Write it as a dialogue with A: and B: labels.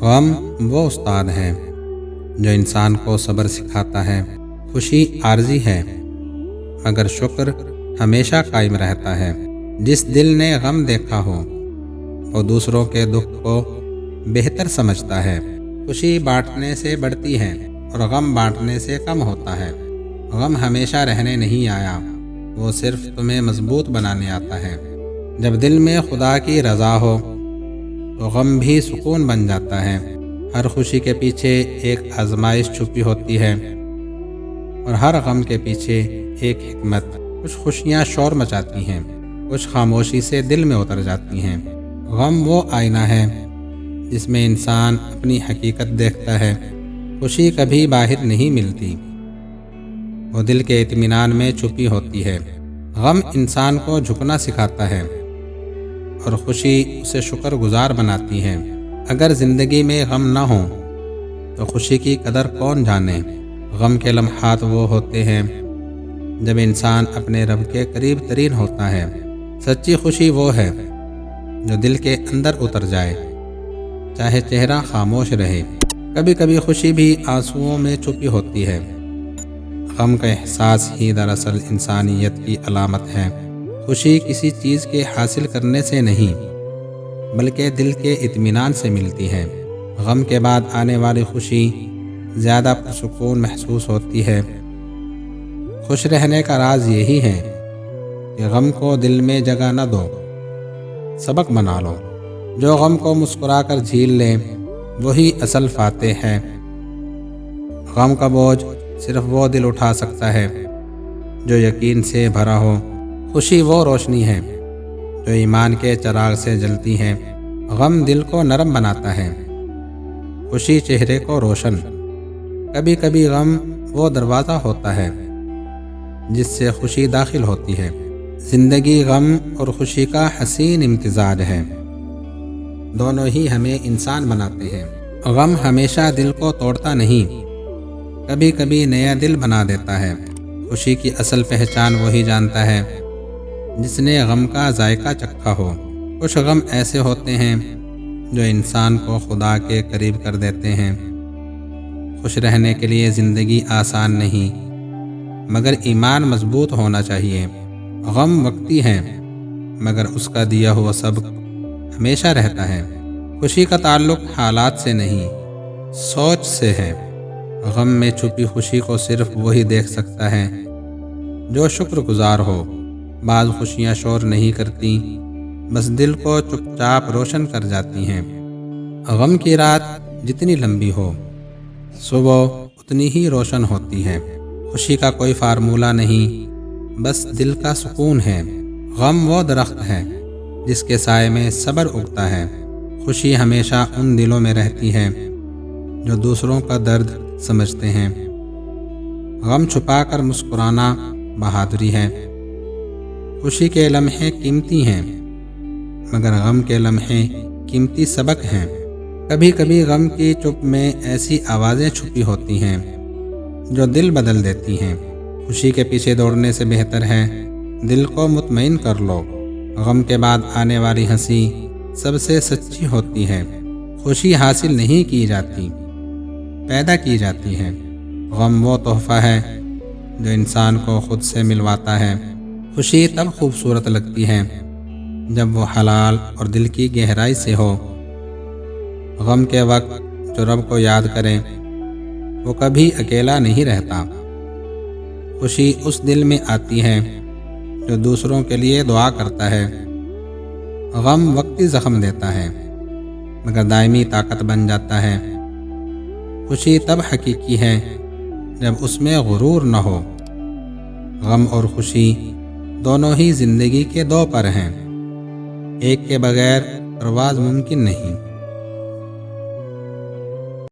A: غم وہ استاد ہے جو انسان کو صبر سکھاتا ہے۔ خوشی عارضی ہے مگر شکر ہمیشہ قائم رہتا ہے۔ جس دل نے غم دیکھا ہو وہ دوسروں کے دکھ کو بہتر سمجھتا ہے۔ خوشی بانٹنے سے بڑھتی ہے اور غم بانٹنے سے کم ہوتا ہے۔ غم ہمیشہ رہنے نہیں آیا، وہ صرف تمہیں مضبوط بنانے آتا ہے۔ جب دل میں خدا کی رضا ہو تو غم بھی سکون بن جاتا ہے۔ ہر خوشی کے پیچھے ایک آزمائش چھپی ہوتی ہے اور ہر غم کے پیچھے ایک حکمت۔ کچھ خوشیاں شور مچاتی ہیں، کچھ خاموشی سے دل میں اتر جاتی ہیں۔ غم وہ آئینہ ہے جس میں انسان اپنی حقیقت دیکھتا ہے۔ خوشی کبھی باہر نہیں ملتی، وہ دل کے اطمینان میں چھپی ہوتی ہے۔ غم انسان کو جھکنا سکھاتا ہے اور خوشی اسے شکر گزار بناتی ہے۔ اگر زندگی میں غم نہ ہو تو خوشی کی قدر کون جانے۔ غم کے لمحات وہ ہوتے ہیں جب انسان اپنے رب کے قریب ترین ہوتا ہے۔ سچی خوشی وہ ہے جو دل کے اندر اتر جائے، چاہے چہرہ خاموش رہے۔ کبھی کبھی خوشی بھی آنسوؤں میں چھپی ہوتی ہے۔ غم کا احساس ہی دراصل انسانیت کی علامت ہے۔ خوشی کسی چیز کے حاصل کرنے سے نہیں بلکہ دل کے اطمینان سے ملتی ہے۔ غم کے بعد آنے والی خوشی زیادہ پرسکون محسوس ہوتی ہے۔ خوش رہنے کا راز یہی ہے کہ غم کو دل میں جگہ نہ دو، سبق بنا لو۔ جو غم کو مسکرا کر جھیل لے وہی اصل فاتح ہے۔ غم کا بوجھ صرف وہ دل اٹھا سکتا ہے جو یقین سے بھرا ہو۔ خوشی وہ روشنی ہے جو ایمان کے چراغ سے جلتی ہے۔ غم دل کو نرم بناتا ہے، خوشی چہرے کو روشن۔ کبھی کبھی غم وہ دروازہ ہوتا ہے جس سے خوشی داخل ہوتی ہے۔ زندگی غم اور خوشی کا حسین امتزاج ہے، دونوں ہی ہمیں انسان بناتے ہیں۔ غم ہمیشہ دل کو توڑتا نہیں، کبھی کبھی نیا دل بنا دیتا ہے۔ خوشی کی اصل پہچان وہی جانتا ہے جس نے غم کا ذائقہ چکھا ہو۔ کچھ غم ایسے ہوتے ہیں جو انسان کو خدا کے قریب کر دیتے ہیں۔ خوش رہنے کے لیے زندگی آسان نہیں مگر ایمان مضبوط ہونا چاہیے۔ غم وقتی ہے مگر اس کا دیا ہوا سبق ہمیشہ رہتا ہے۔ خوشی کا تعلق حالات سے نہیں سوچ سے ہے۔ غم میں چھپی خوشی کو صرف وہی دیکھ سکتا ہے جو شکر گزار ہو۔ بعض خوشیاں شور نہیں کرتی، بس دل کو چپ چاپ روشن کر جاتی ہیں۔ غم کی رات جتنی لمبی ہو صبح اتنی ہی روشن ہوتی ہے۔ خوشی کا کوئی فارمولہ نہیں، بس دل کا سکون ہے۔ غم وہ درخت ہے جس کے سائے میں صبر اگتا ہے۔ خوشی ہمیشہ ان دلوں میں رہتی ہے جو دوسروں کا درد سمجھتے ہیں۔ غم چھپا کر مسکرانا بہادری ہے۔ خوشی کے لمحے قیمتی ہیں مگر غم کے لمحے قیمتی سبق ہیں۔ کبھی کبھی غم کی چپ میں ایسی آوازیں چھپی ہوتی ہیں جو دل بدل دیتی ہیں۔ خوشی کے پیچھے دوڑنے سے بہتر ہے دل کو مطمئن کر لو۔ غم کے بعد آنے والی ہنسی سب سے سچی ہوتی ہے۔ خوشی حاصل نہیں کی جاتی، پیدا کی جاتی ہے۔ غم وہ تحفہ ہے جو انسان کو خود سے ملواتا ہے۔ خوشی تب خوبصورت لگتی ہے جب وہ حلال اور دل کی گہرائی سے ہو۔ غم کے وقت جو رب کو یاد کرے وہ کبھی اکیلا نہیں رہتا۔ خوشی اس دل میں آتی ہے جو دوسروں کے لیے دعا کرتا ہے۔ غم وقتی زخم دیتا ہے مگر دائمی طاقت بن جاتا ہے۔ خوشی تب حقیقی ہے جب اس میں غرور نہ ہو۔ غم اور خوشی دونوں ہی زندگی کے دو پر ہیں، ایک کے بغیر پرواز ممکن نہیں۔